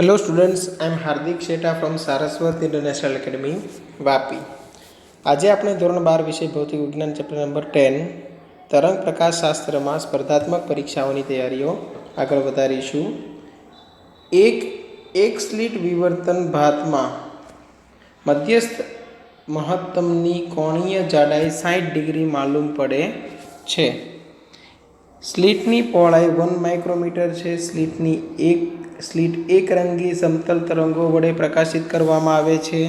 Hello students, I am Hardik Sheta from Saraswat International Academy, Vapi. આજે આપણે ધોરણ 12 વિષય ભૌતિક વિજ્ઞાન ચેપ્ટર નંબર 10 તરંગ પ્રકાશ શાસ્ત્રમાં સ્પર્ધાત્મક પરીક્ષાઓની તૈયારીઓ આગળ વધારીશું. એક સ્લિટ વિવર્તન ભાતમાં મધ્યસ્થ મહત્તમની કોણીય જાડાઈ 60 ડિગ્રી માલુમ પડે છે. સ્લિટની પહોળાઈ 1 માઇક્રોમીટર છે. સ્લિટ એકરંગી સમતલ તરંગો વડે પ્રકાશિત કરવામાં આવે છે.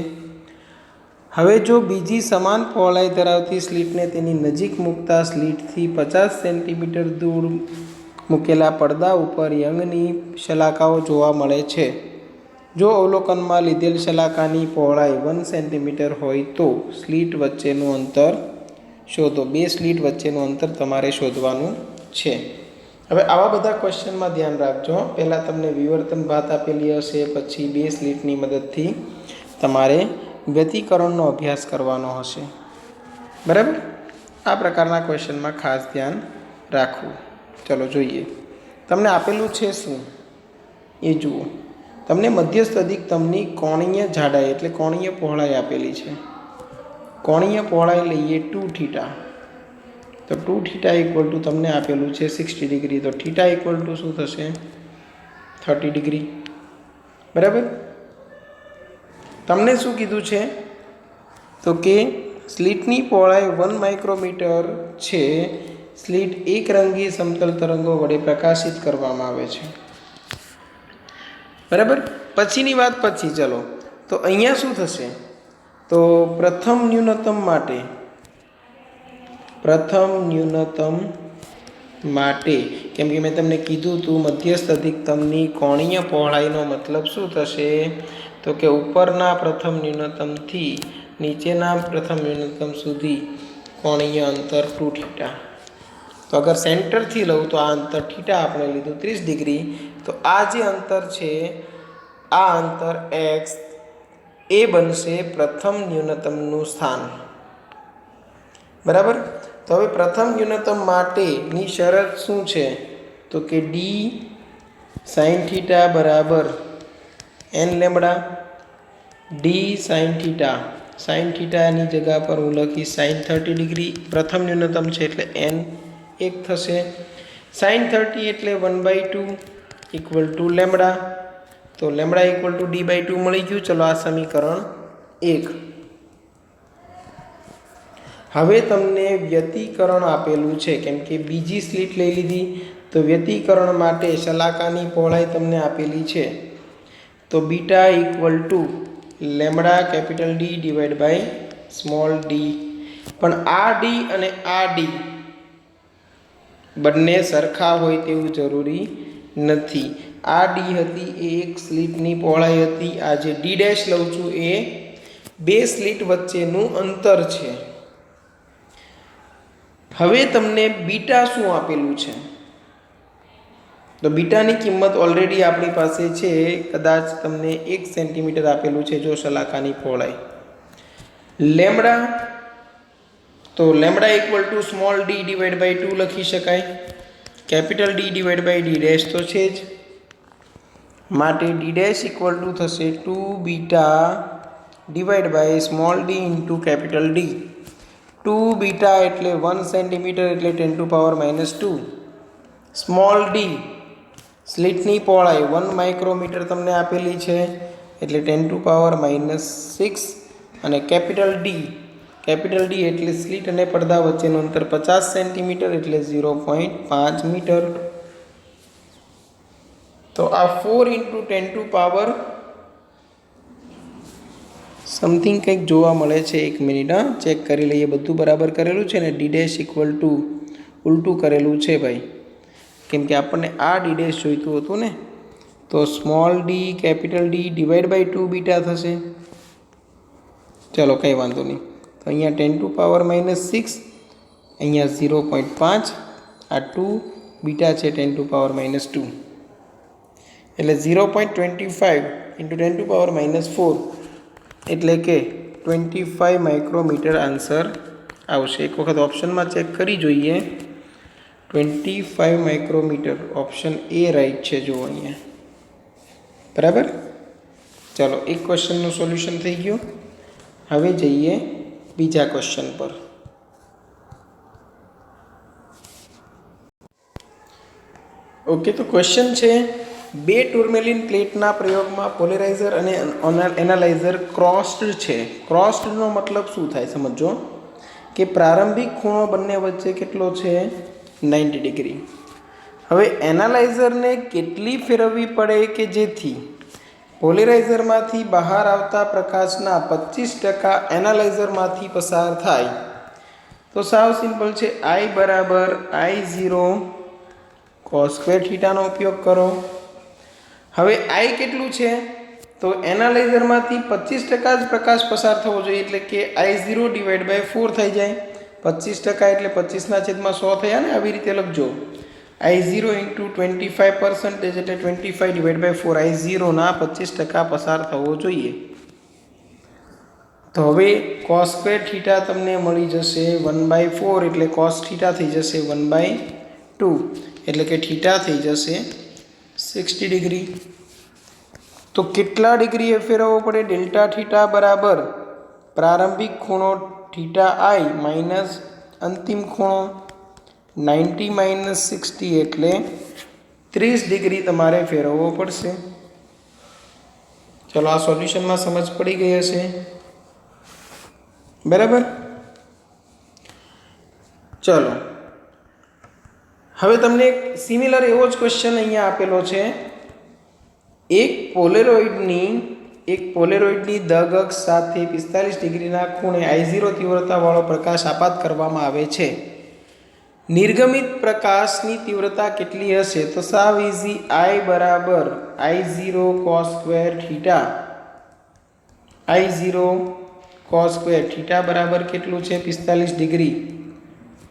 હવે જો બીજી સમાન પહોળાઈ ધરાવતી સ્લિટને તેની નજીક મૂકતા સ્લિટથી 50 સેન્ટીમીટર દૂર મૂકેલા પડદા ઉપર યંગની શલાકાઓ જોવા મળે છે. જો અવલોકનમાં લીધેલ શલાકાની પહોળાઈ 1 સેન્ટીમીટર હોય તો સ્લિટ વચ્ચેનું અંતર શોધો. બે સ્લિટ વચ્ચેનું અંતર તમારે શોધવાનું છે. હવે આવા બધા ક્વેશ્ચનમાં ધ્યાન રાખજો. પહેલાં તમને વિવર્તન ભાત આપેલી હશે, પછી બે સ્લિટની મદદથી તમારે વ્યતિકરણનો અભ્યાસ કરવાનો હશે. બરાબર, આ પ્રકારના ક્વેશ્ચનમાં ખાસ ધ્યાન રાખવું. ચલો જોઈએ, તમને આપેલું છે શું એ જુઓ. તમને મધ્યસ્થ અધિકતમની કોણીય જાડાઈ એટલે કોણીય પહોળાઈ આપેલી છે. કોણીય પહોળાઈ લઈએ 2 થીટા. તો 2 થીટા ઇક્વલ ટુ તમને આપેલું છે 60 ડિગ્રી. તો થીટા ઇક્વલ ટુ શું થશે? 30 ડિગ્રી. બરાબર. તમને શું કીધું છે? તો કે સ્લિટની પહોળાઈ 1 માઇક્રોમીટર છે. સ્લિટ એકરંગી સમતલ તરંગો વડે પ્રકાશિત કરવામાં આવે છે. બરાબર. પછીની વાત પછી ચલો. તો અહીંયા શું થશે? તો પ્રથમ ન્યૂનતમ માટે કેમ કે મેં તમને કીધું હતું મધ્યસ્થ અધિકતમની કોણીય પહોળાઈનો મતલબ શું થશે? તો કે ઉપરના પ્રથમ ન્યૂનતમથી નીચેના પ્રથમ ન્યૂનતમ સુધી કોણીય અંતર 2 થીટા. તો અગર સેન્ટરથી લઉં તો આ અંતર થીટા આપણે લીધું 30 ડિગ્રી. તો આ જે અંતર છે, આ અંતર x એ બનશે પ્રથમ ન્યૂનતમનું સ્થાન. બરાબર. તો હવે પ્રથમ ન્યૂનતમ માટેની શરત શું છે? તો કે d sin થીટા બરાબર n લેમ્બડા. d sin થીટાની જગ્યા પર હું લખીશ sin 30 ડિગ્રી. પ્રથમ ન્યૂનતમ છે એટલે n 1 થશે. sin 30 એટલે 1/2 ઇક્વલ ટુ લેમ્બડા. તો લેમ્બડા ઇક્વલ ટુ d/2 મળી ગયું. ચલો આ સમીકરણ 1. હવે તમને વ્યતિકરણ આપેલું છે, કેમ કે બીજી સ્લિટ લઈ લીધી. તો વ્યતિકરણ માટે શલાકાની પહોળાઈ તમને આપેલી છે. તો beta equal to lambda capital D divide by small d. પણ આ d અને આ d બંને સરખા હોય તેવું જરૂરી નથી. આ d હતી એ એક સ્લિટની પહોળાઈ હતી. આ જે d' લઉં છું એ બે સ્લિટ વચ્ચેનું અંતર છે. હવે તમને બીટા શું આપેલું છે? તો બીટાની કિંમત ઓલરેડી આપણી પાસે છે. કદાચ તમને 1 સેન્ટીમીટર આપેલું છે જો શલાકાની પહોળાઈ. લેમ્બડા, તો lambda equal to small d divide by 2 લખી શકાય. Capital D divide by d' તો છે જ. માટે d' ઇક્વલ ટુ થશે 2 beta divide by small d into capital D. 2 beta એટલે 1 સેન્ટીમીટર એટલે 10⁻². સ્મોલ d સ્લિટની પહોળાઈ 1 માઇક્રોમીટર તમને આપેલી છે એટલે 10⁻⁶. અને કેપિટલ D એટલે સ્લિટ અને પડદા વચ્ચેનું અંતર 50 સેન્ટીમીટર એટલે 0.5 મીટર. તો આ 4 × 10⁻ સમથિંગ કંઈક જોવા મળે છે. 1 મિનિટ, ચેક કરી લઈએ બધું બરાબર કરેલું છે ને. d' ઇક્વલ ટુ ઉલટું કરેલું છે ભાઈ, કેમ કે આપણને આ d' જોઈતું હતું ને. તો small d capital D divide by 2 beta થશે. ચલો કંઈ વાંધો નહીં. તો અહીંયા 10⁻⁶, અહીંયા 0.5. આ 2 બીટા છે 10⁻². એટલે 0.25 × 10⁻⁴ એટલે કે 25 માઇક્રોમીટર આન્સર આવશે. એક વખત ઓપ્શનમાં ચેક કરી જોઈએ. 25 માઇક્રોમીટર ઓપ્શન એ રાઈટ છે. જુઓ અહીંયા बराबर। चलो एक क्वेश्चन सोल्यूशन थी गयु। हवे जईए बीजा क्वेश्चन पर। ओके, तो क्वेश्चन है बे टूरमेलिन प्लेटना प्रयोग में पोलराइजर और एनालाइजर क्रॉस्ड है। क्रॉस्ड नो मतलब शू थाय समझो कि प्रारंभिक खूणो बंने वच्चे केटलो छे 90 डिग्री। हवे एनालाइजर ने केटली फेरववी पड़े के जेथी पोलराइजर मांथी बहार आवता प्रकाशना 25% एनालाइजर मांथी पसार थाय। तो साव सिंपल है, आई बराबर I0 cos square theta no उपयोग करो। हवे आई केटलू छे तो एनालाइजर मांथी 25% ज प्रकाश पसार थवो जोईए एटले के I0 डिवाइड बाय 4 थई जाय। 25% एटले 25/100 थया ने। आवी रीते लखजो I0 इंटू 25% एटले 25 डिवाइड बाय 4। I0 ना 25% पसार थवो जोईए। तो हवे cos स्क्वेर थीटा तमने मळी जशे 1/4 एटले cos थीटा थई जशे 1/2 एटले के थीटा थई जशे 60 डिग्री। तो कितला डिग्री फेरवવો पड़े? डेल्टा थीटा बराबर प्रारंभिक खूणो थीटा आई माइनस अंतिम खूणो 90 माइनस 60 एटले 30 डिग्री तमारे फेरवવો पड़शे। चलो आ सोल्यूशन में समझ पड़ी गई हशे, बराबर। चलो हवे तमने एक सिमिलर एवो ज क्वेश्चन अहींया आपेलो छे। एक पोलेरोइडनी दग अक्ष साथे 45 डिग्रीना खूणे I0 तीव्रतावाळो प्रकाश आपात करवामां आवे छे। निर्गमित प्रकाशनी तीव्रता केटली हशे? तो साव इजी, I बराबर I0 cos square theta. I0 cos square theta बराबर केटलू छे? 45 degree.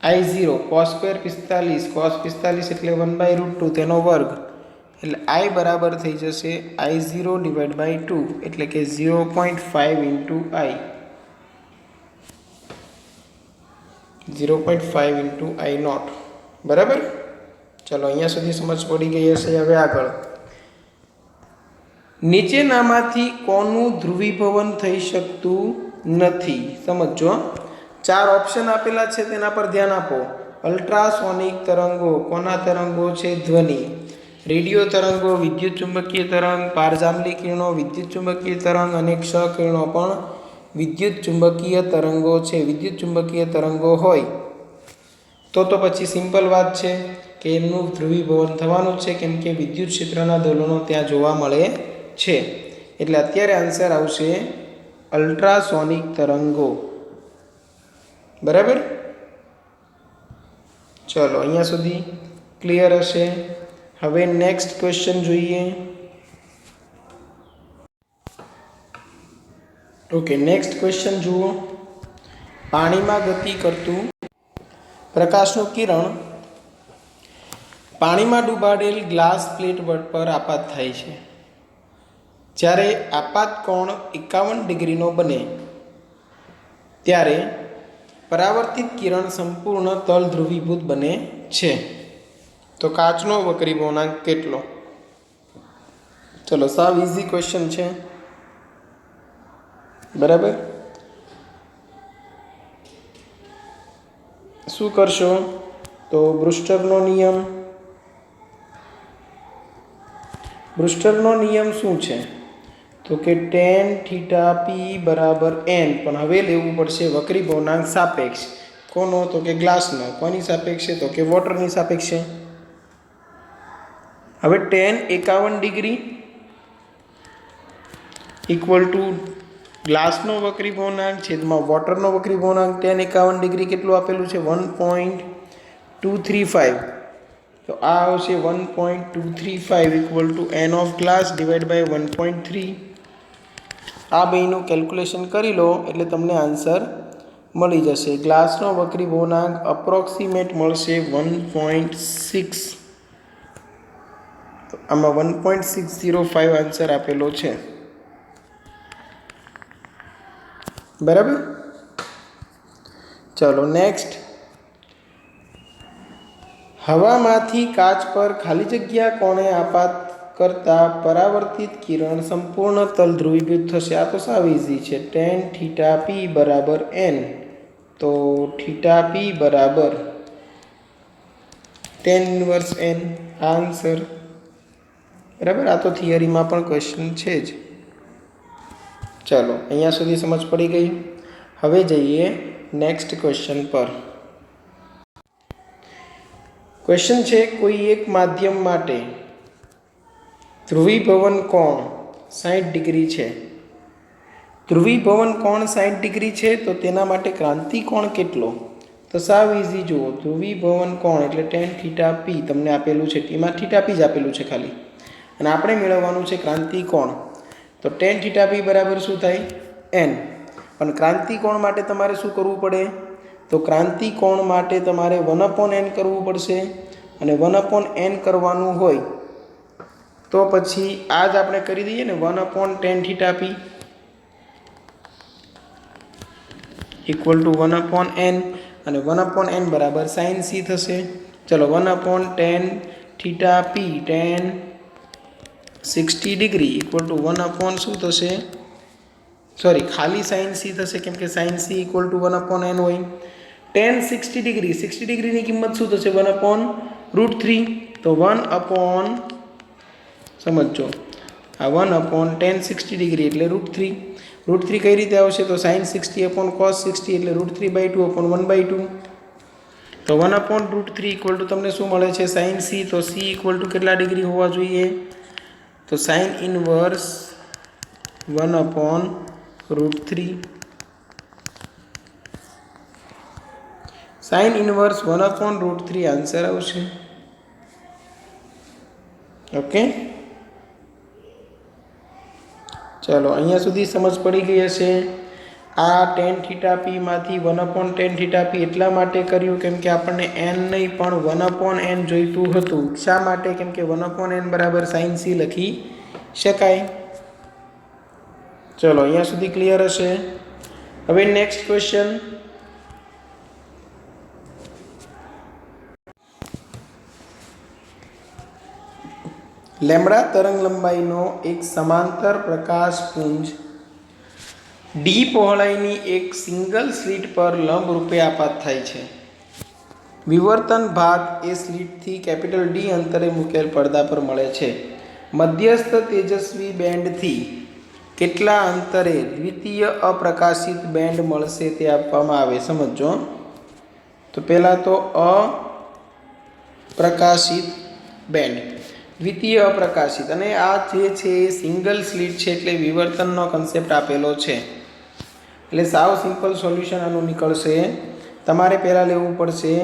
I0 cos square 45 cos 45 एटले 1/√2 तेनो वर्ग एटले I बराबर थई जशे I0 डिवाइड बाय 2 एटले के 0.5 इंटू I। 0.5 इंटू I0, बराबर। चलो अहींया सुधी समझ पड़ी गई हशे। हवे आगळ नीचेनामांथी कोनुं ध्रुवीभवन थई शकतुं नथी? समझो, 4 ऑप्शन आपेला छे तेना पर ध्यान आपो। अल्ट्रासोनिक तरंगो, कोना तरंगो छे? ध्वनि। रेडियो तरंगो, विद्युत चुंबकीय तरंग, पारजांबली किरणों, विद्युत चुंबकीय तरंग अने क्ष किरणों पण विद्युत चुंबकीय तरंगो छे। विद्युत चुंबकीय तरंगो होय तो पछी सिंपल बात छे के एमनुं ध्रुवीभवन थवानुं छे, केम के विद्युत क्षेत्रना दोलनो त्यां जोवा मळे छे। एटले अत्यारे आंसर आवशे अल्ट्रासोनिक तरंगो, बराबर। चलो अहींया सुधी क्लियर हशे। हवे नेक्स्ट क्वेश्चन जोईए। ओके, नेक्स्ट क्वेश्चन जुओ। पाणीमां गति करतुं प्रकाशनुं किरण पाणीमां डूबाडेल ग्लास प्लेट पर आपात थाय छे। ज्यारे आपात कोण 51 डिग्रीनो बने त्यारे परावर्तित किरण संपूर्ण तल ध्रुवीभूत बने छे। तो काचनो वक्रीभवनांक केटलो? चलो साव इजी क्वेश्चन छे, बराबर। शू करशो? तो ब्रूस्टरनो नियम। ब्रूस्टरनो नियम शू छे? तो कि tan थीटा P बराबर n, पण हवे लेवुं पड़शे वक्रीभवनांक सापेक्ष। कोनो? तो कि ग्लासनो। कोनी सापेक्षे? तो कि वोटरनी सापेक्षे। हवे tan 51 डिग्री इक्वल टू ग्लासनो वक्रीभवनांक छेदमां वोटरनो वक्रीभवनांक। tan 51 डिग्री केटલું આપેલું છે? 1.235। तो आ आवशे 1.235 equal to n of glass divide by 1.3। आ बेयनुं केल्क्युलेशन करी लो एटले तमने आंसर मळी जशे। ग्लासनो वक्रीभवनांक अप्रोक्सिमेट मळशे 1.6। तो आमां 1.605 आंसर आपेलो छे, बराबर। चलो नेक्स्ट। हवामांथी काच पर खाली जग्या कोणे आपात કરતાં પરાવર્તિત કિરણ સંપૂર્ણ તલ ધ્રુવીભૂત થશે. આ તો સાવ ઇઝી છે. tan થીટા પી બરાબર n. તો થીટા પી બરાબર tan ઇન્વર્સ n આન્સર. બરાબર. આ તો થિયરીમાં પણ ક્વેશ્ચન છે જ. ચલો અહીંયા સુધી સમજ પડી ગઈ. હવે જઈએ નેક્સ્ટ ક્વેશ્ચન પર. ક્વેશ્ચન છે કોઈ એક માધ્યમ માટે ધ્રુવીભવન કોણ 60 ડિગ્રી છે. ધ્રુવીભવન કોણ 60 ડિગ્રી છે તો તેના માટે ક્રાંતિ કોણ કેટલો? તો સાવ ઇઝી. જુઓ, ધ્રુવીભવન કોણ એટલે tan થીટા પી તમને આપેલું છે. એમાં થીટા પી જ આપેલું છે ખાલી, અને આપણે મેળવવાનું છે ક્રાંતિ કોણ. તો tan થીટા પી બરાબર શું થાય? n. પણ ક્રાંતિ કોણ માટે તમારે શું કરવું પડે? તો ક્રાંતિ કોણ માટે તમારે 1/n કરવું પડશે. અને 1/n કરવાનું હોય તો પછી આ જ આપણે કરી દઈએ ને, 1/tan theta P equal to 1/n, અને 1/n બરાબર sin c થશે. ચલો 1/tan theta P tan 60 degree equal to 1/ શું થશે? સોરી, ખાલી sin c થશે, કેમ કે sin c equal to 1/n હોય. tan 60 ડિગ્રી, 60 ડિગ્રીની કિંમત શું થશે? 1/√3. તો 1/ સમજો, આ 1/tan 60 ડિગ્રી એટલે √3. √3 કઈ રીતે આવશે? તો sin 60/cos 60 એટલે √3/2/1/2. તો 1/√3 ઇક્વલ ટુ તમને શું મળે છે? sin c. તો c ઇક્વલ ટુ કેટલા ડિગ્રી હોવા જોઈએ? તો sin inverse 1/√3. sin inverse 1/√3 answer આવશે. ઓકે, ચલો અહીંયા સુધી સમજ પડી ગઈ હશે. આ tan થીટા પી માંથી 1/tan થીટા પી એટલા માટે કર્યું કેમ કે આપણને n નહીં પણ 1/n જોઈતું હતું. શા માટે? કેમ કે 1/n બરાબર sin c લખી શકાય. ચલો અહીંયા સુધી ક્લિયર હશે. હવે નેક્સ્ટ ક્વેશ્ચન. લેમ્બડા તરંગલંબાઈનો એક સમાંતર પ્રકાશપુંજ ડી પહોળાઈની એક સિંગલ સ્લિટ પર લંબરૂપે આપાત થાય છે. વિવર્તન ભાત એ સ્લિટથી D અંતરે મૂકેલ પડદા પર મળે છે. મધ્યસ્થ તેજસ્વી બેન્ડથી કેટલા અંતરે દ્વિતીય અપ્રકાશિત બેન્ડ મળશે તે આપવામાં આવે. સમજો. તો પહેલાં તો અપ્રકાશિત બેન્ડ, દ્વિતીય અપ્રકાશિત, અને આ જે છે એ સિંગલ સ્લિટ છે એટલે વિવર્તનનો કન્સેપ્ટ આપેલો છે. એટલે સાવ સિમ્પલ સોલ્યુશન આનું નીકળશે. તમારે પહેલાં લેવું પડશે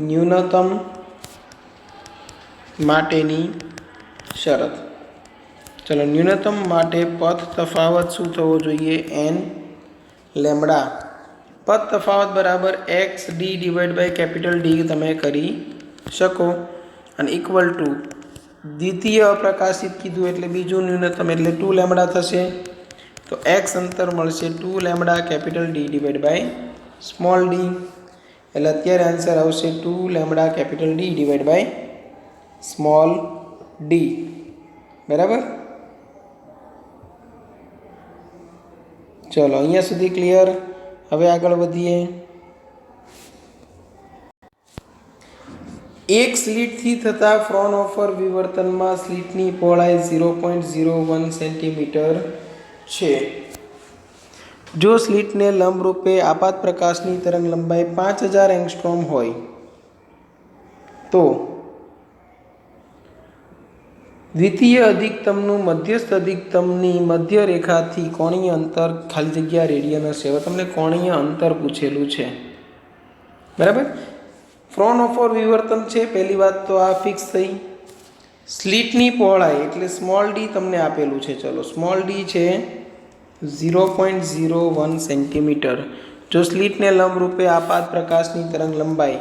ન્યૂનતમ માટેની શરત. ચલો, ન્યૂનતમ માટે પથ તફાવત શું થવો જોઈએ? n lambda. પથ તફાવત બરાબર XD / D તમે કરી શકો. અને ઇક્વલ ટુ દ્વિતીય અપ્રકાશિત કીધું એટલે બીજું ન્યૂનતમ એટલે 2 લેમ્બડા થશે. તો x અંતર મળશે 2 લેમ્બડા D / d. એટલે અત્યારે આન્સર આવશે 2 લેમ્બડા D / d. બરાબર. ચલો અહીંયા સુધી ક્લિયર. હવે આગળ વધીએ. એક સ્લિટથી થતા ફ્રોનહોફર વિવર્તનમાં સ્લિટની પહોળાઈ 0.01 સેન્ટીમીટર છે. જો સ્લિટને લંબરૂપે આપાત પ્રકાશની તરંગ લંબાઈ 5000 એંગસ્ટ્રોમ હોય તો દ્વિતીય અધિકતમનું મધ્યસ્થ અધિકતમની મધ્ય રેખાથી કોણીય અંતર ખાલી જગ્યા રેડિયન હશે. હવે તમને કોણીય અંતર પૂછેલું છે. બરાબર. ફ્રોનહોફર વિવર્તન છે, પહેલી વાત તો આ ફિક્સ થઈ. સ્લિટની પહોળાઈ એટલે સ્મોલ d તમને આપેલું છે. ચલો, સ્મોલ d છે 0.01 સેન્ટીમીટર. જો સ્લિટને લંબરૂપે આપાત પ્રકાશની તરંગ લંબાઈ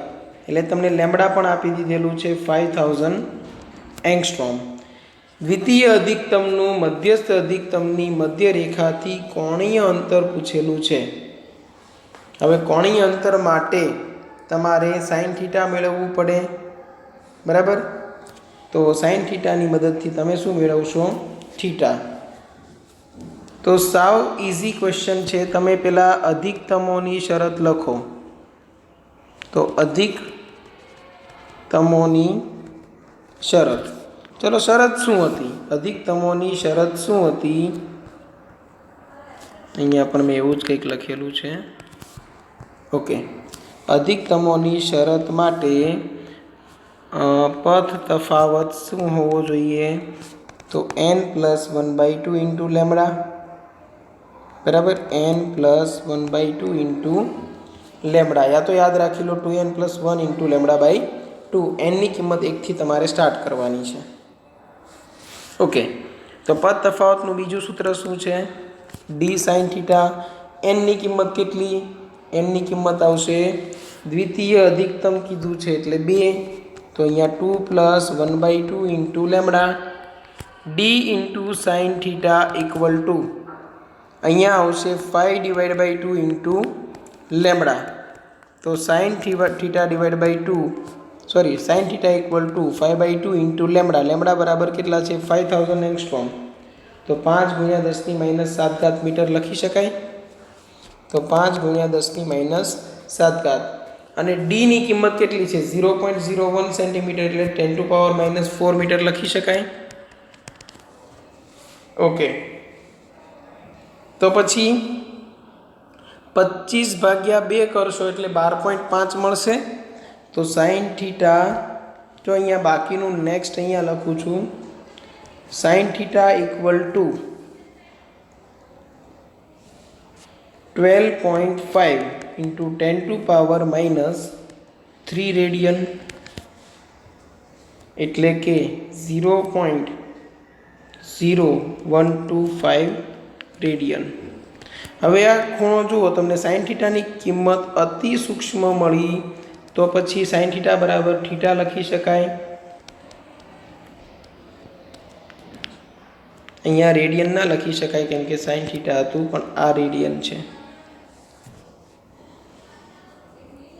એટલે તમને લેમ્બડા પણ આપી દીધેલું છે 5000 એંગસ્ટ્રોમ. દ્વિતીય અધિકતમનું મધ્યસ્થ અધિકતમની મધ્ય રેખાથી કોણીય અંતર પૂછેલું છે. હવે કોણીય અંતર માટે તમારે sin થીટા મેળવવું પડે. બરાબર. તો સાઇન થીટાની મદદથી તમે શું મેળવશો? થીટા. તો સાવ ઇઝી ક્વેશ્ચન છે. તમે પહેલાં અધિકતમોની શરત લખો. તો અધિકતમોની શરત, ચલો શરત શું હતી? અધિકતમોની શરત શું હતી? અહીંયા પણ મેં એવું જ કંઈક લખેલું છે. ઓકે, અધિકતમોની શરત માટે પથ તફાવત શું હોવો જોઈએ? તો n+1/2 ઇન્ટુ લેમડા. બરાબર, n+1/2 ઇન્ટુ લેમડા, યા તો યાદ રાખી લો 2n+1 ઇન્ટુ લેમડા/2. એનની કિંમત 1થી તમારે સ્ટાર્ટ કરવાની છે. ઓકે, તો પદ તફાવતનું બીજું સૂત્ર શું છે? d sin theta. એનની કિંમત કેટલી? એનની કિંમત આવશે, દ્વિતીય અધિકતમ કીધું છે એટલે 2, તો અહીંયા 2+1/2 into lambda. d into sine theta equal to અહીંયા આવશે 5/2 ઇન્ટુ લેમડા. તો sine theta sine theta equal to 5/2 into lambda. Lambda બરાબર કેટલા છે? 5000 એંગસ્ટ્રોમ. તો 5 × 10⁻7 મીટર લખી શકાય. તો 5 × 10⁻7. અને ડીની કિંમત કેટલી છે? 0.01 સેન્ટીમીટર એટલે 10⁻⁻4 મીટર લખી શકાય. ઓકે, તો પછી 25/2 કરશો એટલે 12.5 મળશે. તો સાઇન થીટા, જો અહીંયા બાકીનું નેક્સ્ટ અહીંયા લખું છું, sine theta equal to 12.5 into 10⁻³ radian એટલે કે 0.0125 રેડિયન. હવે આ ખૂણો જુઓ, તમને સાઇન થીટાની કિંમત અતિ સૂક્ષ્મ મળી, તો પછી સાઇન થીટા બરાબર થીટા લખી શકાય. અહીંયા રેડિયન ના લખી શકાય કેમ કે સાઇન થીટા હતું, પણ આ રેડિયન છે.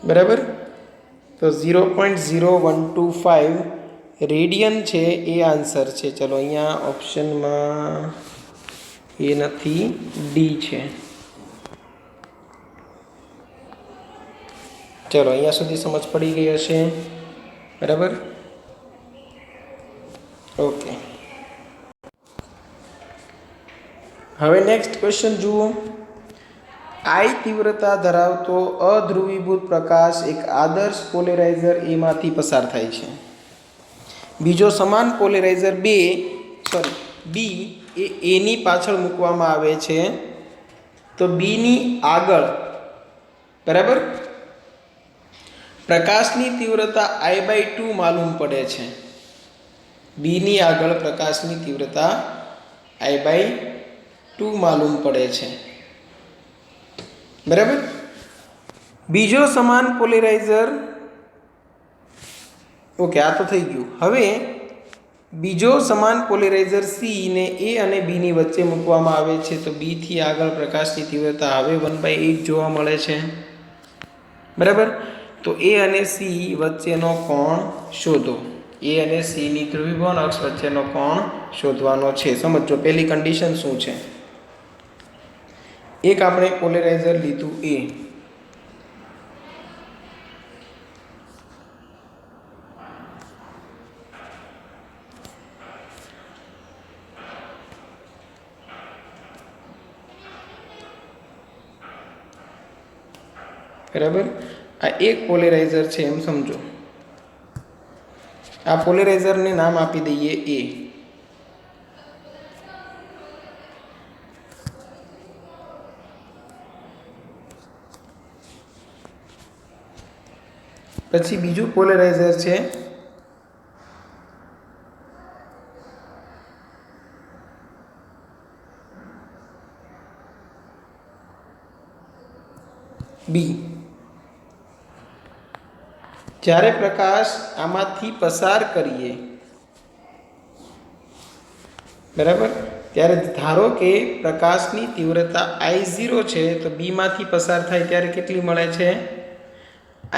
બરાબર, તો 0.0125 રેડિયન છે એ આન્સર છે. ચલો અહીંયા ઓપ્શનમાં એ નથી, ડી છે. ચલો અહીંયા સુધી સમજ પડી ગઈ હશે. બરાબર, ઓકે. હવે નેક્સ્ટ ક્વેશ્ચન જુઓ. I તીવ્રતા ધરાવતો અધ્રુવીભૂત પ્રકાશ એક આદર્શ પોલેરાઇઝર એમાંથી પસાર થાય છે. બીજો સમાન પોલેરાઇઝર બી એ એની પાછળ મૂકવામાં આવે છે. તો બીની આગળ, બરાબર, પ્રકાશની તીવ્રતા I/2 માલુમ પડે છે. બીની આગળ પ્રકાશની તીવ્રતા I/2 માલુમ પડે છે. બરાબર, બીજો સમાન પોલેરાઇઝર, ઓકે, આ તો થઈ ગયું. હવે બીજો સમાન પોલેરાઇઝર સી ને એ અને બીની વચ્ચે મૂકવામાં આવે છે. તો બીથી આગળ પ્રકાશની તીવ્રતા હવે 1/8 જોવા મળે છે. બરાબર, તો એ અને સી વચ્ચેનો કોણ શોધો. એ અને સીની ધ્રુવીભવન અક્ષ વચ્ચેનો કોણ શોધવાનો છે. સમજો પહેલી કન્ડિશન શું છે. એક આપણે પોલેરાઇઝર લીધું એ, બરાબર, આ એક પોલેરાઇઝર છે એમ સમજો. આ પોલેરાઇઝરને નામ આપી દઈએ એ. પછી બીજું પોલેરાઇઝર છે બી. જ્યારે પ્રકાશ આમાંથી પસાર કરીએ, બરાબર, ત્યારે ધારો કે પ્રકાશની તીવ્રતા I0 છે, તો બીમાંથી પસાર થાય ત્યારે કેટલી મળે છે?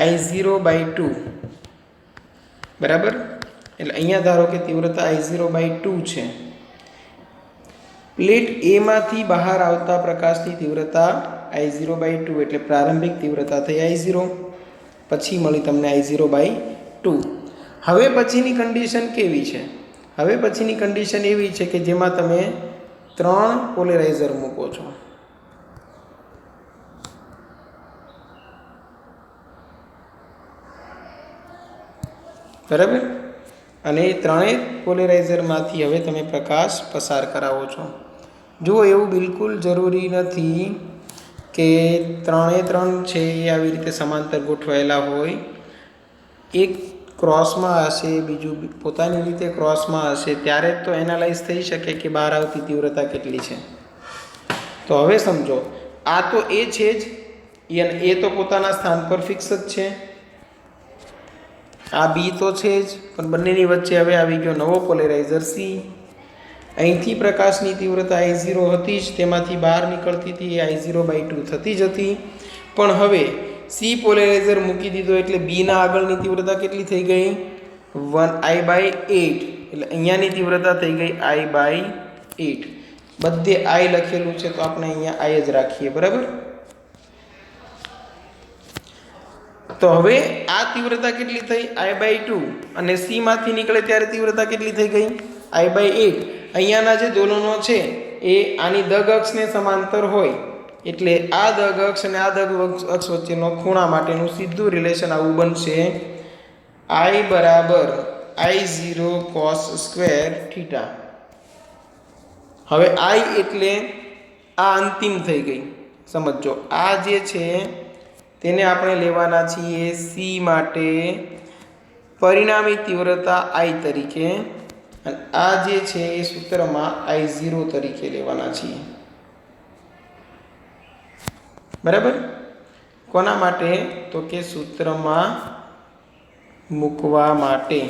I0/2. બરાબર, એટલે અહીંયા ધારો કે તીવ્રતા I0/2 છે. પ્લેટ એ માંથી બહાર આવતા પ્રકાશની તીવ્રતા I0/2 એટલે પ્રારંભિક તીવ્રતા થઈ I0, પછી મળી તમને I0/2. હવે પછીની કન્ડિશન કેવી છે? હવે પછીની કન્ડિશન એવી છે કે જેમાં તમે 3 પોલેરાઇઝર મૂકો છો. બરાબર? અને એ ત્રણેય પોલેરાઇઝરમાંથી હવે તમે પ્રકાશ પસાર કરાવો છો. જુઓ, એવું બિલકુલ જરૂરી નથી કે 3 છે એ આવી રીતે સમાંતર ગોઠવાયેલા હોય. એક ક્રોસમાં હશે, બીજું પોતાની રીતે ક્રોસમાં હશે, ત્યારે જ તો એનાલાઇઝ થઈ શકે કે બહાર આવતી તીવ્રતા કેટલી છે. તો હવે સમજો, આ તો એ છે જ, એ તો પોતાના સ્થાન પર ફિક્સ જ છે. આ બી તો છે જ, પણ બંનેની વચ્ચે હવે આવી ગયો નવો પોલેરાઇઝર સી. અહીંથી પ્રકાશની તીવ્રતા I0 હતી જ, તેમાંથી બહાર નીકળતી હતી એ I0/2 થતી જ હતી. પણ હવે સી પોલેરાઇઝર મૂકી દીધો એટલે બીના આગળની તીવ્રતા કેટલી થઈ ગઈ? I/8. એટલે અહીંયાની તીવ્રતા થઈ ગઈ I/8. બધે I લખેલું છે તો આપણે અહીંયા I જ રાખીએ. બરાબર? તો હવે આ તીવ્રતા કેટલી થઈ? I/2. અને સી માંથી નીકળે ત્યારે તીવ્રતા કેટલી થઈ ગઈ? I/8. અહીંયાના જે દોલનો છે એ આની દગ અક્ષને સમાંતર હોય, એટલે આ દગ અક્ષ અને આ દગ અક્ષ વચ્ચેનો ખૂણા માટેનું સીધું રિલેશન આવું બનશે: I = I0 cos²θ. હવે I એટલે આ અંતિમ થઈ ગઈ. સમજો, આ જે છે તેને આપણે લેવાના છીએ સી માટે પરિણામી તીવ્રતા I તરીકે, અને આ જે છે એ સૂત્રમાં I0 તરીકે લેવાના છીએ. બરાબર? કોના માટે? તો કે સૂત્રમાં મૂકવા માટે.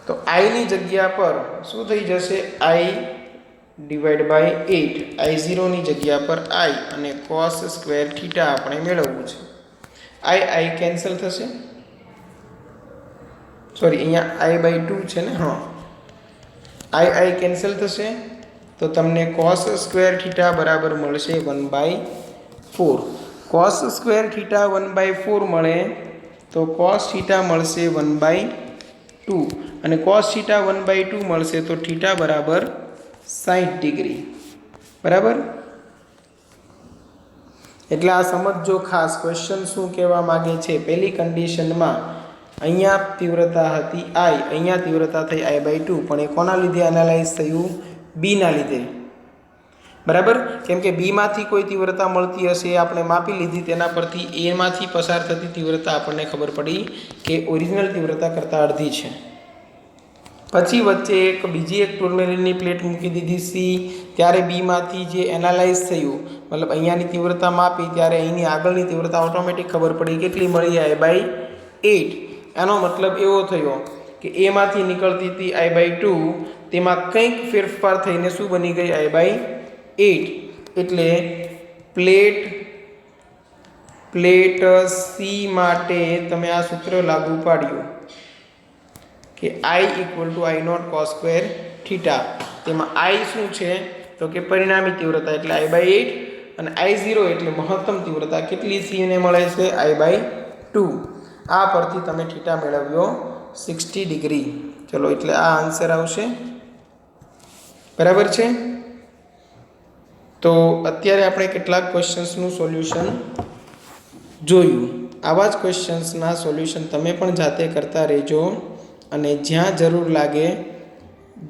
તો I ની જગ્યા પર શું થઈ જશે? I/8. I0 ની જગ્યા પર I અને cos²θ આપણે મેળવવું છે. I કેન્સલ થશે. સોરી, અહીંયા I/2 છે ને? હા, I કેન્સલ થશે તો તમને cos² બરાબર મળશે 1/4. cos² 1/4 મળે તો cos θ મળશે 1/2, અને cos θ 1/2 મળશે તો θ બરાબર 60 ડિગ્રી. બરાબર? એટલે આ સમજો ખાસ. ક્વેશ્ચન શું કહેવા માગે છે? પહેલી કન્ડિશનમાં અહીંયા તીવ્રતા હતી I, અહીંયા તીવ્રતા થઈ I/2, પણ એ કોના લીધે એનાલાઇઝ થયું? બીના લીધે. બરાબર? કેમ કે બીમાંથી કોઈ તીવ્રતા મળતી હશે એ આપણે માપી લીધી, તેના પરથી એમાંથી પસાર થતી તીવ્રતા આપણને ખબર પડી કે ઓરિજિનલ તીવ્રતા કરતાં અડધી છે. પછી વચ્ચે બીજી એક ટુર્મેલિનની પ્લેટ મૂકી દીધી સી, ત્યારે બીમાંથી જે એનાલાઇઝ થયું, મતલબ અહીંયાની તીવ્રતા માપી, ત્યારે અહીંની આગળની તીવ્રતા ઓટોમેટિક ખબર પડી. કેટલી મળી? I/8. એનો મતલબ એવો થયો કે એમાંથી નીકળતી હતી I/2, તેમાં કંઈક ફેરફાર થઈને શું બની ગઈ? I/8. એટલે પ્લેટ સી માટે તમે આ સૂત્ર લાગુ પાડ્યું કે I = I0 cos²θ. તેમાં I શું છે? તો કે પરિણામી તીવ્રતા એટલે I/8, અને I0 એટલે મહત્તમ તીવ્રતા. કેટલી સી ને મળે છે? I/2. આ પરથી તમે θ મેળવ્યો 60 ડિગ્રી. ચલો, એટલે આ આન્સર આવશે. બરાબર છે? તો અત્યારે આપણે કેટલાક ક્વેશ્ચન્સનું સોલ્યુશન જોયું. આવા જ ક્વેશ્ચન્સના સોલ્યુશન તમે પણ જાતે કરતા રહેજો, અને જ્યાં જરૂર લાગે,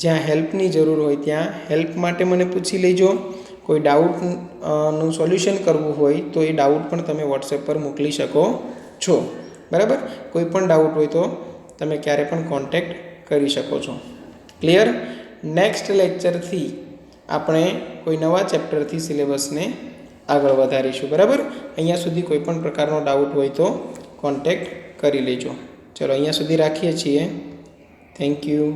જ્યાં હેલ્પની જરૂર હોય ત્યાં હેલ્પ માટે મને પૂછી લેજો. કોઈ ડાઉટનું સોલ્યુશન કરવું હોય તો એ ડાઉટ પણ તમે વોટ્સએપ પર મોકલી શકો છો. બરાબર? કોઈ પણ ડાઉટ હોય તો તમે ક્યારે પણ કોન્ટેક્ટ કરી શકો છો. ક્લિયર? નેક્સ્ટ લેક્ચરથી આપણે કોઈ નવા ચેપ્ટરથી સિલેબસને આગળ વધારીશું. બરાબર? અહીંયા સુધી કોઈ પણ પ્રકારનો ડાઉટ હોય તો કોન્ટેક્ટ કરી લેજો. ચલો, અહીંયા સુધી રાખીએ છીએ. Thank you.